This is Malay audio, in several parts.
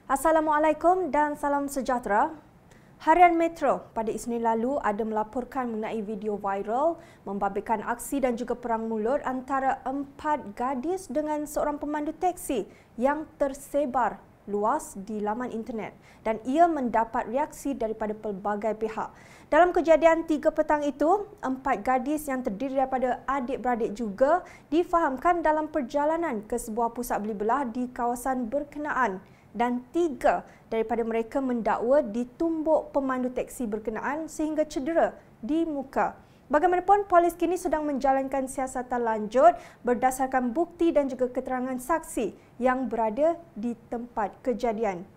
Assalamualaikum dan salam sejahtera. Harian Metro pada Isnin lalu ada melaporkan mengenai video viral membabitkan aksi dan juga perang mulut antara 4 gadis dengan seorang pemandu teksi yang tersebar luas di laman internet dan ia mendapat reaksi daripada pelbagai pihak. Dalam kejadian 3 petang itu, 4 gadis yang terdiri daripada adik-beradik juga difahamkan dalam perjalanan ke sebuah pusat beli belah di kawasan berkenaan. Dan 3 daripada mereka mendakwa ditumbuk pemandu teksi berkenaan sehingga cedera di muka. Bagaimanapun, polis kini sedang menjalankan siasatan lanjut berdasarkan bukti dan juga keterangan saksi yang berada di tempat kejadian.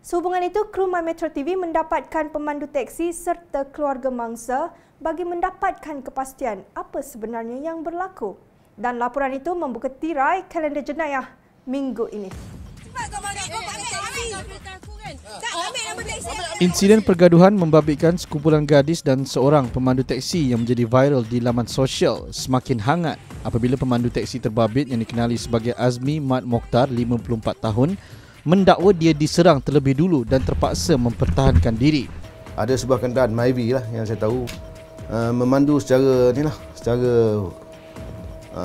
Sehubungan itu, kru My Metro TV mendapatkan pemandu teksi serta keluarga mangsa bagi mendapatkan kepastian apa sebenarnya yang berlaku. Dan laporan itu membuka tirai kalender jenayah minggu ini. Insiden pergaduhan membabitkan sekumpulan gadis dan seorang pemandu teksi yang menjadi viral di laman sosial semakin hangat apabila pemandu teksi terbabit yang dikenali sebagai Azmi Mat Mokhtar, 54 tahun, mendakwa dia diserang terlebih dulu dan terpaksa mempertahankan diri. Ada sebuah kenderaan Myvi lah yang saya tahu memandu secara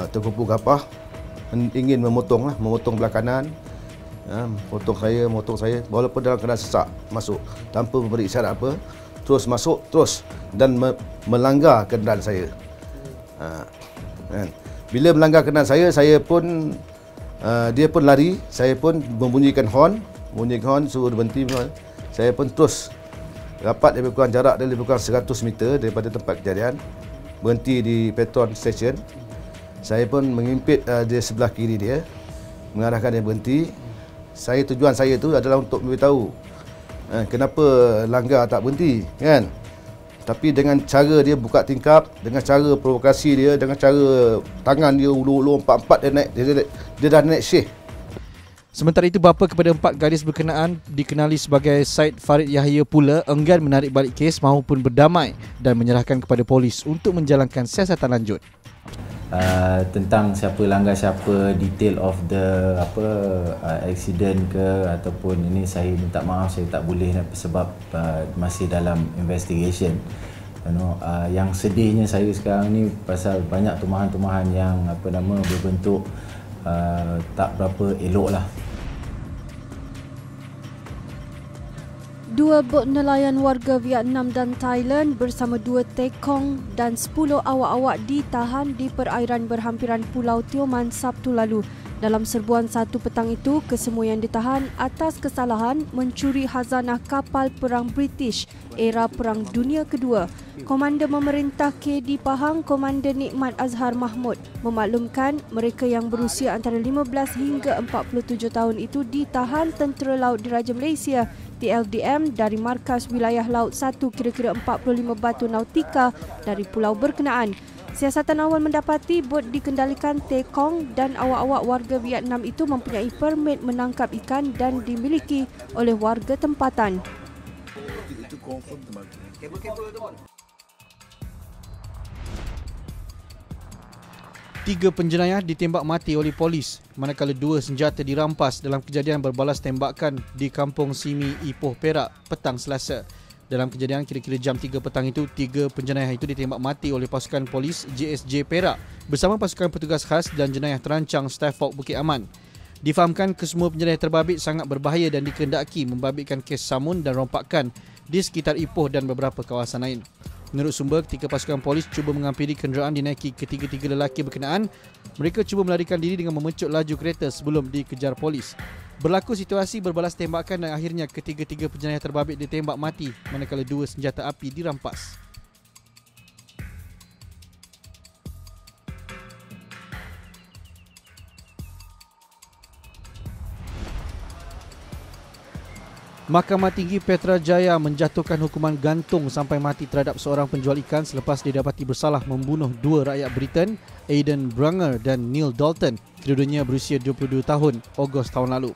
terkupu gapah, ingin memotong belah kanan. Motong saya walaupun dalam keadaan sesak masuk tanpa memberi isyarat apa, terus masuk dan melanggar kenderaan saya. Bila melanggar kenderaan saya pun dia pun lari, saya pun membunyikan horn suruh berhenti. Saya pun terus rapat lebih kurang jarak dia lebih kurang 100 meter daripada tempat kejadian, berhenti di petrol station. Saya pun mengimpit di sebelah kiri dia, mengarahkan dia berhenti. Tujuan saya itu adalah untuk memberitahu kenapa langgar tak berhenti, kan? Tapi dengan cara dia buka tingkap, dengan cara provokasi dia, dengan cara tangan dia ulur-ulur empat-empat dia dah naik syekh. Sementara itu, bapa kepada 4 gadis berkenaan dikenali sebagai Syed Farid Yahya pula enggan menarik balik kes maupun berdamai dan menyerahkan kepada polis untuk menjalankan siasatan lanjut. Tentang siapa langgar siapa, detail of the accident ke ataupun ini, saya minta maaf, saya tak boleh sebab masih dalam investigation. Yang sedihnya saya sekarang ni pasal banyak tumahan-tumahan yang berbentuk tak berapa elok lah. 2 bot nelayan warga Vietnam dan Thailand bersama 2 tekong dan 10 awak-awak ditahan di perairan berhampiran Pulau Tioman Sabtu lalu. Dalam serbuan 1 petang itu, kesemua yang ditahan atas kesalahan mencuri khazanah kapal perang British era Perang Dunia Kedua. Komander Memerintah KD Pahang, Komander Nikmat Azhar Mahmud, memaklumkan mereka yang berusia antara 15 hingga 47 tahun itu ditahan Tentera Laut Diraja Malaysia TLDM dari Markas Wilayah Laut 1 kira-kira 45 batu nautika dari pulau berkenaan. Siasatan awal mendapati bot dikendalikan tekong dan awak-awak warga Vietnam itu mempunyai permit menangkap ikan dan dimiliki oleh warga tempatan. 3 penjenayah ditembak mati oleh polis, manakala 2 senjata dirampas dalam kejadian berbalas tembakan di Kampung Simi, Ipoh, Perak, petang Selasa. Dalam kejadian kira-kira jam 3 petang itu, 3 penjenayah itu ditembak mati oleh pasukan polis JSJ Perak bersama pasukan petugas khas dan jenayah terancang Stafford Bukit Aman. Difahamkan kesemua penjenayah terbabit sangat berbahaya dan dikehendaki membabitkan kes samun dan rompakan di sekitar Ipoh dan beberapa kawasan lain. Menurut sumber, ketika pasukan polis cuba mengampiri kenderaan dinaiki ketiga-tiga lelaki berkenaan, mereka cuba melarikan diri dengan memecut laju kereta sebelum dikejar polis. Berlaku situasi berbalas tembakan dan akhirnya ketiga-tiga penjenayah terbabit ditembak mati manakala 2 senjata api dirampas. Mahkamah Tinggi Petrajaya menjatuhkan hukuman gantung sampai mati terhadap seorang penjual ikan selepas didapati bersalah membunuh 2 rakyat Britain, Aidan Brunger dan Neil Dalton, kedua-duanya berusia 22 tahun, Ogos tahun lalu.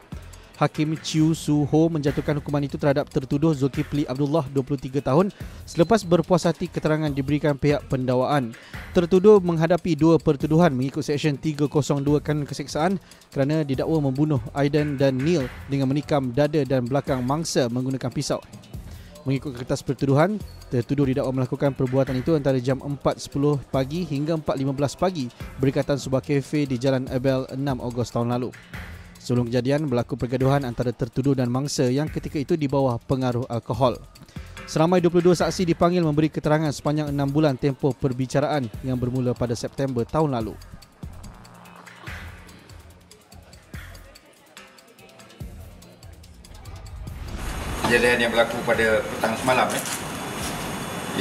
Hakim Chiu Su Ho menjatuhkan hukuman itu terhadap tertuduh Zulkifli Abdullah 23 tahun selepas berpuas hati keterangan diberikan pihak pendakwaan. Tertuduh menghadapi 2 pertuduhan mengikut Seksyen 302 Kanun Keseksaan kerana didakwa membunuh Aiden dan Neil dengan menikam dada dan belakang mangsa menggunakan pisau. Mengikut kertas pertuduhan, tertuduh didakwa melakukan perbuatan itu antara jam 4.10 pagi hingga 4.15 pagi berikatan sebuah kafe di Jalan Abel 6 Ogos tahun lalu. Sebelum kejadian, berlaku pergaduhan antara tertuduh dan mangsa yang ketika itu di bawah pengaruh alkohol. Seramai 22 saksi dipanggil memberi keterangan sepanjang 6 bulan tempoh perbicaraan yang bermula pada September tahun lalu. Kejadian yang berlaku pada petang semalam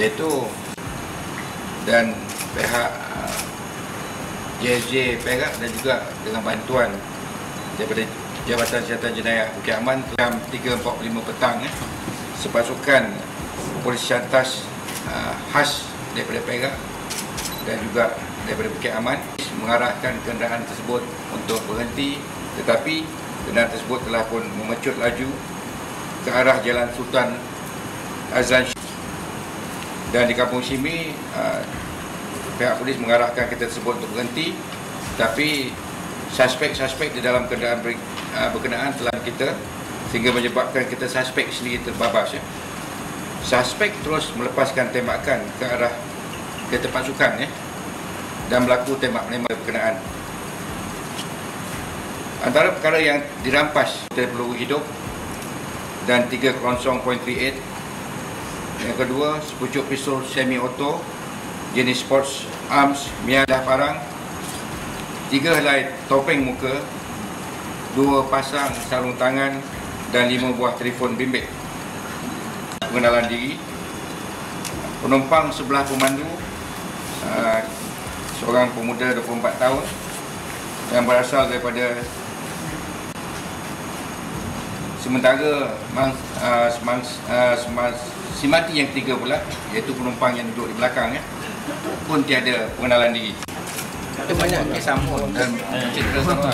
iaitu dan pihak JSJ Perak dan juga dengan bantuan daripada Jabatan Siasatan Jenayah Bukit Aman jam 3.45 petang sepasukan polis cantas khas daripada Perak dan juga daripada Bukit Aman mengarahkan kenderaan tersebut untuk berhenti, tetapi kenderaan tersebut telah pun memecut laju ke arah Jalan Sultan Azlan. Dan di Kampung Simi pihak polis mengarahkan kereta tersebut untuk berhenti, tapi suspek-suspek di dalam kenderaan berkenaan telah kita sehingga menyebabkan kita suspek sendiri terbabas. Suspek terus melepaskan tembakan ke arah kereta pasukan dan berlaku tembak menembak berkenaan. Antara perkara yang dirampas dari peluru hidup dan 3 kelonsong .38. Yang kedua, sepucuk pistol semi auto jenis sports arms miadah parang, 3 helai topeng muka, 2 pasang sarung tangan dan 5 buah telefon bimbit. Pengenalan diri penumpang sebelah pemandu, seorang pemuda 24 tahun yang berasal daripada sementara simati yang 3 pula, iaitu penumpang yang duduk di belakang pun tiada pengenalan diri. Ada banyak kes sambut dan cedera sama.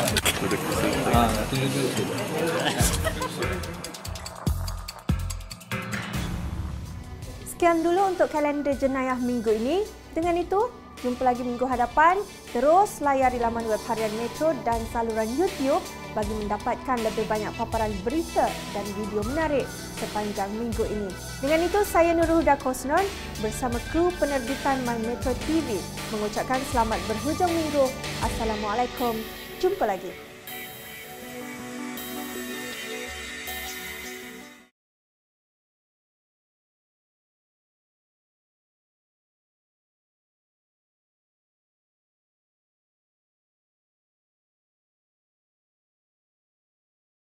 Sekian dulu untuk kalender jenayah minggu ini. Dengan itu, jumpa lagi minggu hadapan. Terus layari laman web Harian Metro dan saluran YouTube bagi mendapatkan lebih banyak paparan berita dan video menarik sepanjang minggu ini. Dengan itu, saya Nurul Huda Kosnon bersama kru penerbitan My Metro TV mengucapkan selamat berhujung minggu. Assalamualaikum. Jumpa lagi.